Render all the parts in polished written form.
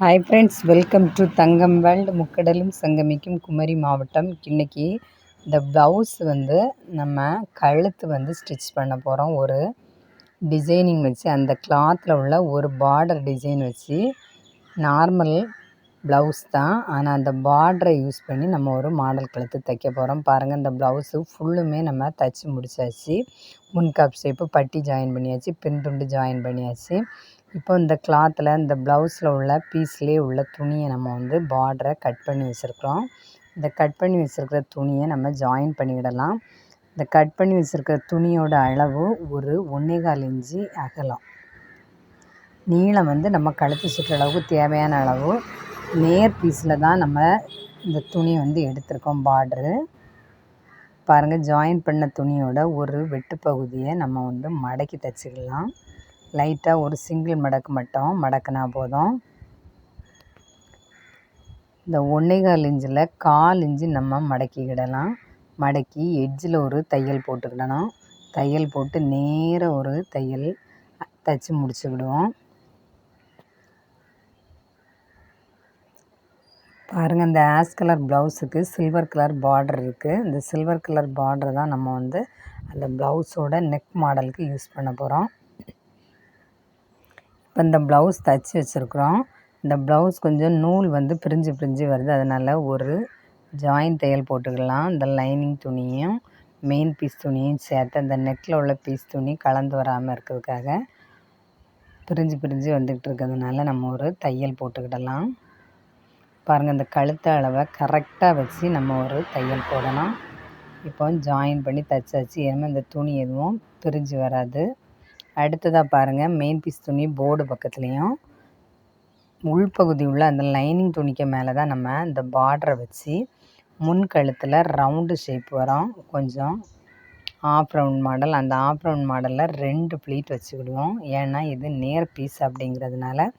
Hi friends, welcome to Thangam world. முக்கடலும் சங்கமிக்கும் குமரி மாவட்டம். இன்றைக்கி இந்த ப்ளவுஸ் நம்ம கழுத்து ஸ்டிச் பண்ண போகிறோம். ஒரு டிசைனிங் வச்சு அந்த கிளாத்தில் உள்ள ஒரு பார்டர் டிசைன் வச்சு நார்மல் ப்ளவுஸ் தான், ஆனால் அந்த பார்டரை யூஸ் பண்ணி நம்ம ஒரு மாடல் கழுத்து தைக்க போகிறோம். பாருங்கள், இந்த ப்ளவுஸு ஃபுல்லுமே நம்ம தைச்சி முடிச்சாச்சு. முன்காப் ஷேப்பு பட்டி ஜாயின் பண்ணியாச்சு, பின் துண்டு ஜாயின் பண்ணியாச்சு. இப்போ இந்த கிளாத்தில் இந்த ப்ளவுஸில் உள்ள பீஸ்லேயே உள்ள துணியை நம்ம பார்டரை கட் பண்ணி வச்சுருக்குறோம். இந்த கட் பண்ணி வச்சுருக்கிற துணியை நம்ம ஜாயின் பண்ணிவிடலாம். இந்த கட் பண்ணி வச்சுருக்கிற துணியோட அளவு ஒரு 1.25 இன்ச்சு அகலம். நீளம் நம்ம கழுத்து சுற்றளவுக்கு தேவையான அளவு. நேர் பீஸில் தான் நம்ம இந்த துணி எடுத்திருக்கோம். பார்டரு பாருங்கள், ஜாயின் பண்ண துணியோட ஒரு வெட்டு பகுதியை நம்ம மடக்கி தைச்சிக்கலாம். லைட்டாக ஒரு சிங்கிள் மடக்கு மட்டும் மடக்குனா போதும். இந்த 1.25 இன்ச்சில் 1/4 இன்ச்சு நம்ம மடக்கிக்கிடலாம். மடக்கி எட்ஜில் ஒரு தையல் போட்டுக்கிடணும். தையல் போட்டு நேராக ஒரு தையல் தைச்சி முடிச்சுக்கிடுவோம். பாருங்கள், இந்த ஆஷ் கலர் ப்ளவுஸுக்கு சில்வர் கலர் பார்டர் இருக்குது. இந்த சில்வர் கலர் பார்டர் தான் நம்ம அந்த ப்ளவுஸோட நெக் மாடலுக்கு யூஸ் பண்ண போகிறோம். இப்போ இந்த ப்ளவுஸ் தைச்சி வச்சுருக்குறோம். இந்த ப்ளவுஸ் கொஞ்சம் நூல் பிரிஞ்சு பிரிஞ்சு வருது. அதனால் ஒரு ஜாயின் தையல் போட்டுக்கலாம். இந்த லைனிங் துணியும் மெயின் பீஸ் துணியும் சேர்த்து அந்த நெக்கில் உள்ள பீஸ் துணி கலந்து வராமல் இருக்கிறதுக்காக பிரிஞ்சு பிரிஞ்சு வந்துக்கிட்டு இருக்கிறதுனால நம்ம ஒரு தையல் போட்டுக்கிடலாம். பாருங்கள், இந்த கழுத்து அளவை கரெக்டாக வச்சு நம்ம ஒரு தையல் போடணும். இப்போ ஜாயின் பண்ணி தைச்சாச்சு. ஏன்னா இந்த துணி எதுவும் பிரிஞ்சு வராது. அடுத்ததாக பாருங்கள், மெயின் பீஸ் துணி போர்டு பக்கத்துலேயும் உள்பகுதி உள்ள அந்த லைனிங் துணிக்கு மேலே தான் நம்ம இந்த பார்டரை வச்சு முன் கழுத்தில் ரவுண்டு ஷேப் வரும். கொஞ்சம் ஆஃப் ரவுண்ட் மாடல். அந்த ஆஃப் ரவுண்ட் மாடலில் 2 ப்ளீட் வச்சுக்கிடுவோம். ஏன்னா இது நேர் பீஸ் அப்படிங்கிறதுனால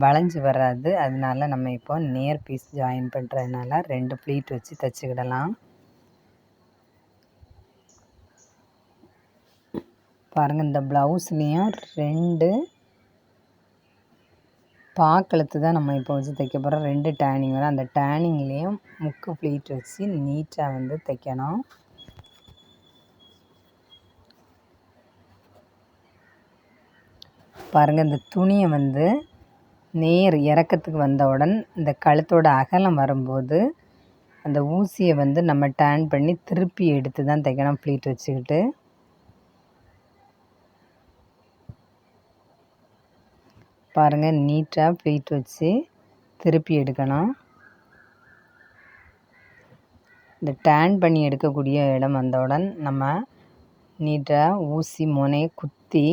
வளைஞ்சி வராது. அதனால நம்ம இப்போ நேர் பீஸ் ஜாயின் பண்ணுறதுனால 2 ப்ளீட் வச்சு தைச்சிக்கிடலாம். பாருங்கள், இந்த ப்ளவுஸ்லேயும் 2 பாக்கழுத்து தான் நம்ம இப்போ வச்சு தைக்க போகிறோம். 2 டேனிங் வரும். அந்த டேனிங்லேயும் முக்கு ப்ளீட் வச்சு நீட்டாக தைக்கணும். பாருங்கள், இந்த துணியை நேர் இறக்கத்துக்கு வந்தவுடன் இந்த கழுத்தோட அகலம் வரும்போது அந்த ஊசியை நம்ம டேர்ன் பண்ணி திருப்பி எடுத்து தான் தைக்கணும். ப்ளீட் வச்சுக்கிட்டு பாருங்கள், நீட்டாக ப்ளீட் வச்சு திருப்பி எடுக்கணும். இந்த டேர்ன் பண்ணி எடுக்கக்கூடிய இடம் வந்தவுடன் நம்ம நீட்டாக ஊசி முனையை குத்தி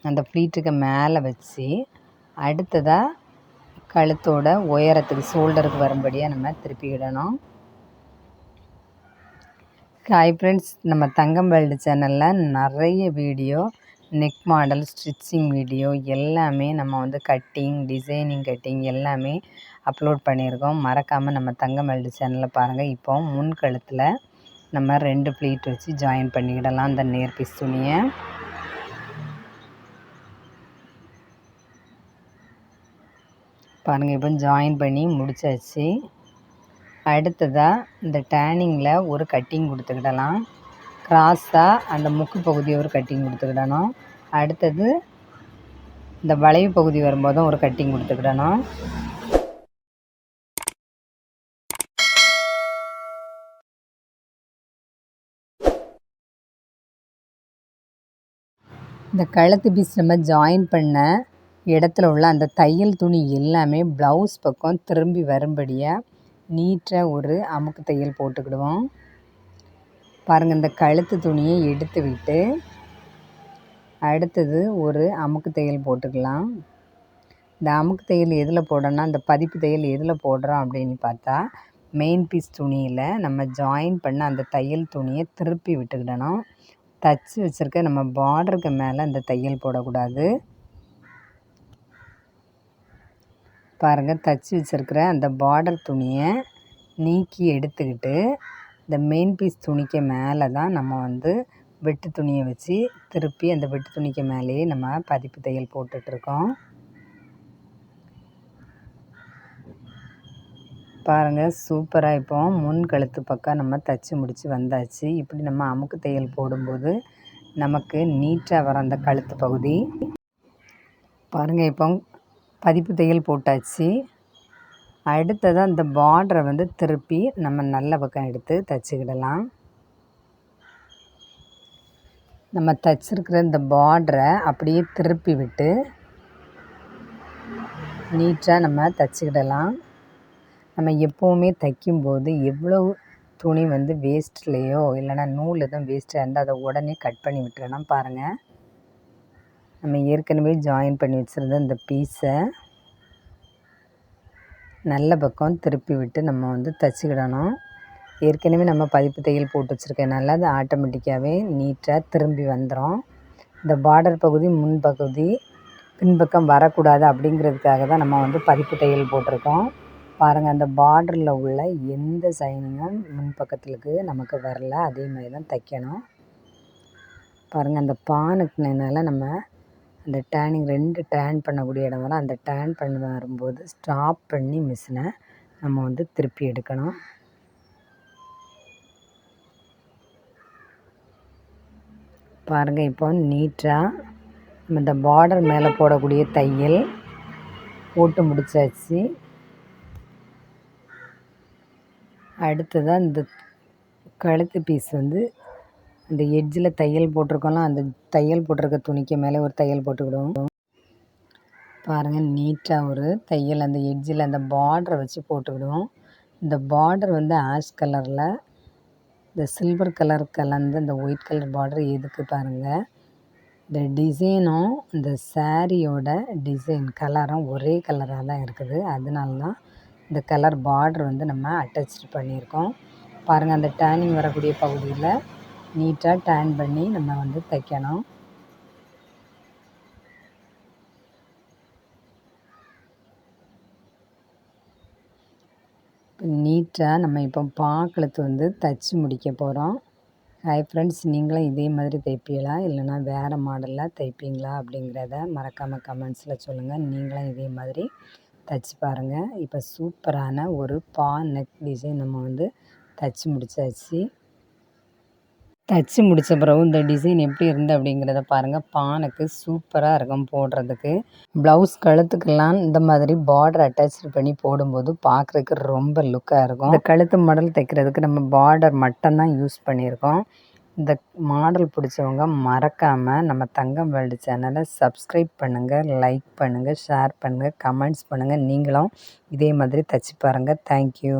அந்த ப்ளீட்டுக்கு மேலே வச்சு அடுத்ததாக கழுத்தோட உயரத்துக்கு ஷோல்டருக்கு வரும்படியாக நம்ம திருப்பிக்கிடணும். ஹாய் ஃப்ரெண்ட்ஸ், நம்ம தங்கம் வேர்ல்டு சேனலில் நிறைய video neck model stitching video எல்லாமே நம்ம கட்டிங் டிசைனிங் கட்டிங் எல்லாமே அப்லோட் பண்ணியிருக்கோம். மறக்காமல் நம்ம தங்கம் வேர்ல்டு சேனலில் பாருங்கள். இப்போ முன் கழுத்தில் நம்ம 2 ப்ளீட் வச்சு ஜாயின் பண்ணிக்கிடலாம். அந்த நேர் பீஸ் துணியை பாருங்கள், இப்போ ஜாயின் பண்ணி முடிச்சாச்சு. அடுத்ததாக இந்த டேனிங்கில் ஒரு கட்டிங் கொடுத்துக்கிடலாம். கிராஸாக அந்த முக்கு பகுதியை ஒரு கட்டிங் கொடுத்துக்கிடணும். அடுத்தது இந்த வளைவு பகுதி வரும்போதும் ஒரு கட்டிங் கொடுத்துக்கிடணும். இந்த கழுத்து பீஸ் நம்ம ஜாயின் பண்ண இடத்துல உள்ள அந்த தையல் துணி எல்லாமே ப்ளவுஸ் பக்கம் திரும்பி வரும்படியாக நீட்டாக ஒரு அமுக்கு தையல் போட்டுக்கிடுவோம். பாருங்கள், இந்த கழுத்து துணியை எடுத்து விட்டு அடுத்தது ஒரு அமுக்கு தையல் போட்டுக்கலாம். இந்த அமுக்கு தையல் எதில் போடணும்னா, இந்த பதிப்பு தையல் எதில் போடுறோம் அப்படின்னு பார்த்தா மெயின் பீஸ் துணியில் நம்ம ஜாயின் பண்ண அந்த தையல் துணியை திருப்பி விட்டுக்கிடணும். தச்சு வச்சுருக்க நம்ம பார்டருக்கு மேலே அந்த தையல் போடக்கூடாது. பாருங்கள், தச்சு வச்சுருக்கிற அந்த பார்டர் துணியை நீக்கி எடுத்துக்கிட்டு இந்த மெயின் பீஸ் துணிக்கு மேலே தான் நம்ம வெட்டு துணியை வச்சு திருப்பி அந்த வெட்டு துணிக்கு மேலேயே நம்ம பதிப்பு தையல் போட்டுட்ருக்கோம். பாருங்கள், சூப்பராக இப்போ முன் கழுத்து பக்கம் நம்ம தைச்சி முடித்து வந்தாச்சு. இப்படி நம்ம அமுக்கு தையல் போடும்போது நமக்கு நீட்டாக வர அந்த கழுத்து பகுதி. பாருங்கள், இப்போ பதிப்பு தையல் போட்டாச்சு. அடுத்ததாக இந்த பார்டரை வந்து திருப்பி நம்ம நல்ல பக்கம் எடுத்து தைச்சிக்கிடலாம். நம்ம தைச்சிருக்கிற இந்த பார்டரை அப்படியே திருப்பி விட்டு நீட்டாக நம்ம தைச்சிக்கிடலாம். நம்ம எப்போவுமே தைக்கும்போது எவ்வளோ துணி வந்து வேஸ்ட்லேயோ இல்லைனா நூல் எதுவும் வேஸ்ட்டாக இருந்தால் அதை உடனே கட் பண்ணி விட்டுறணும். பாருங்கள், நம்ம ஏற்கனவே ஜாயின் பண்ணி வச்சுருந்த இந்த பீஸை நல்ல பக்கம் திருப்பி விட்டு நம்ம வந்து தைச்சிக்கிடணும். ஏற்கனவே நம்ம பதிப்பு தையல் போட்டு வச்சுருக்கனால அது ஆட்டோமேட்டிக்காகவே நீட்டாக திரும்பி வந்துடும். இந்த பார்டர் பகுதி முன்பகுதி பின்பக்கம் வரக்கூடாது அப்படிங்கிறதுக்காக தான் நம்ம வந்து பதிப்பு தையல் போட்டிருக்கோம். பாருங்கள், அந்த பார்டரில் உள்ள எந்த சைனிங்கும் முன்பக்கத்துக்கு நமக்கு வரல. அதே மாதிரி தான் தைக்கணும். பாருங்கள், அந்த பானுக்குனால நம்ம அந்த டேனிங் 2 டேன் பண்ணக்கூடிய இடம் வரும். அந்த டேன் பண்ணி வரும்போது ஸ்டாப் பண்ணி மிஷினை நம்ம வந்து திருப்பி எடுக்கணும். பாருங்கள், இப்போ நீட்டாக நம்ம இந்த பார்டர் மேலே போடக்கூடிய தையல் போட்டு முடிச்சாச்சு. அடுத்ததாக இந்த கழுத்து பீஸ் வந்து அந்த எட்ஜில் தையல் போட்டிருக்கோம்லாம், அந்த தையல் போட்டிருக்க துணிக்கு மேலே ஒரு தையல் போட்டுக்கிடுவோம். பாருங்கள், நீட்டாக ஒரு தையல் அந்த எட்ஜில் அந்த பார்டரை வச்சு போட்டுக்கிடுவோம். இந்த பார்டர் வந்து ஆஷ் கலரில் இந்த சில்வர் கலர் கலந்து இந்த ஒயிட் கலர் பார்டர் எதுக்கு பாருங்கள், இந்த டிசைனும் இந்த சாரியோட டிசைன் கலரும் ஒரே கலராக தான் இருக்குது. அதனால தான் இந்த கலர் பார்டர் வந்து நம்ம அட்டாச் பண்ணியிருக்கோம். பாருங்கள், அந்த டேனிங் வரக்கூடிய பகுதியில் நீட்டாக டேன் பண்ணி நம்ம வந்து தைக்கணும். நீட்டாக நம்ம இப்போ பாக்கழுத்து வந்து தைச்சி முடிக்க போகிறோம். ஹாய் ஃப்ரெண்ட்ஸ், நீங்களும் இதே மாதிரி தைப்பீங்களா இல்லைனா வேறு மாடலில் தைப்பீங்களா அப்படிங்கிறத மறக்காமல் கமெண்ட்ஸில் சொல்லுங்கள். நீங்களும் இதே மாதிரி தைச்சி பாருங்கள். இப்போ சூப்பரான ஒரு நெக் டிசைன் நம்ம வந்து தைச்சி முடிச்சாச்சு. தைச்சி முடித்த பிறகு இந்த டிசைன் எப்படி இருந்து அப்படிங்கிறத பாருங்கள். பானுக்கு சூப்பராக இருக்கும் போடுறதுக்கு. ப்ளவுஸ் கழுத்துக்கெல்லாம் இந்த மாதிரி பார்டர் அட்டாச் பண்ணி போடும்போது பார்க்குறதுக்கு ரொம்ப லுக்காக இருக்கும். இந்த கழுத்து மாடல் தைக்கிறதுக்கு நம்ம பார்டர் மட்டும்தான் யூஸ் பண்ணியிருக்கோம். இந்த மாடல் பிடிச்சவங்க மறக்காமல் நம்ம தங்கம் வேர்ல்டு சேனலை சப்ஸ்கிரைப் பண்ணுங்கள், லைக் பண்ணுங்கள், ஷேர் பண்ணுங்கள், கமெண்ட்ஸ் பண்ணுங்கள். நீங்களும் இதே மாதிரி தைச்சி பாருங்கள். தேங்க்யூ.